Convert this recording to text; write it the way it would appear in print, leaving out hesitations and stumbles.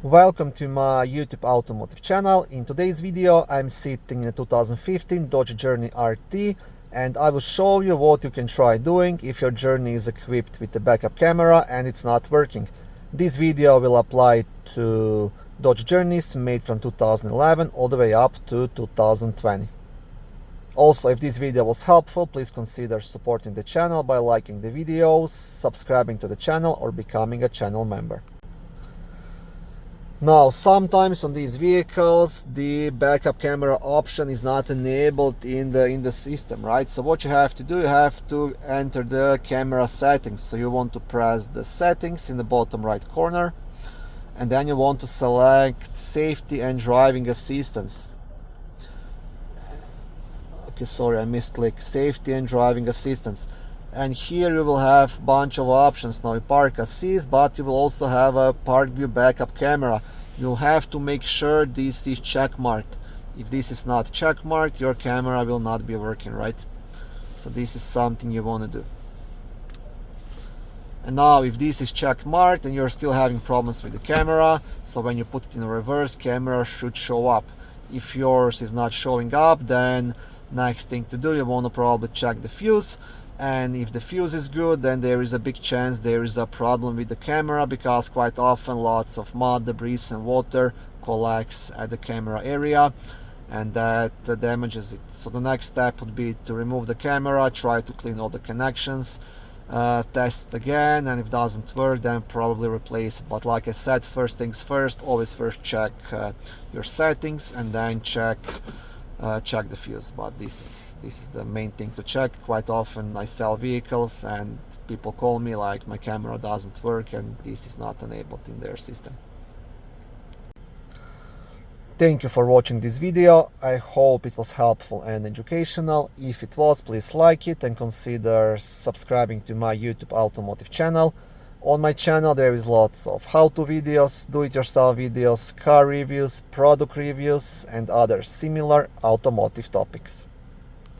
Welcome to my YouTube automotive channel. In today's video I'm sitting in a 2015 Dodge Journey RT and I will show you what you can try doing if your Journey is equipped with a backup camera and it's not working. This video will apply to Dodge Journeys made from 2011 all the way up to 2020. Also, if this video was helpful, please consider supporting the channel by liking the videos, subscribing to the channel or becoming a channel member. Now, sometimes on these vehicles the backup camera option is not enabled in the system, right? So what you have to do, you have to enter the camera settings. So you want to press the settings in the bottom right corner, and then you want to select safety and driving assistance. Okay, sorry, I misclicked safety and driving assistance. And here you will have a bunch of options. Now, park assist, but you will also have a Parkview Backup Camera. You have to make sure this is checkmarked. If this is not checkmarked, your camera will not be working, right? So this is something you want to do. And now, if this is checkmarked and you're still having problems with the camera, so when you put it in reverse, camera should show up. If yours is not showing up, then next thing to do, you want to probably check the fuse. And if the fuse is good, then there is a big chance there is a problem with the camera, because quite often lots of mud, debris and water collects at the camera area and that damages it. So the next step would be to remove the camera, try to clean all the connections, test again, and if it doesn't work, then probably replace it. But like I said, first things first, always first check your settings and then check the fuse. But this is the main thing to check. Quite often I sell vehicles and people call me like my camera doesn't work and this is not enabled in their system. Thank you for watching this video. I hope it was helpful and educational. If it was, please like it and consider subscribing to my YouTube automotive channel. On my channel there is lots of how-to videos, do-it-yourself videos, car reviews, product reviews and other similar automotive topics.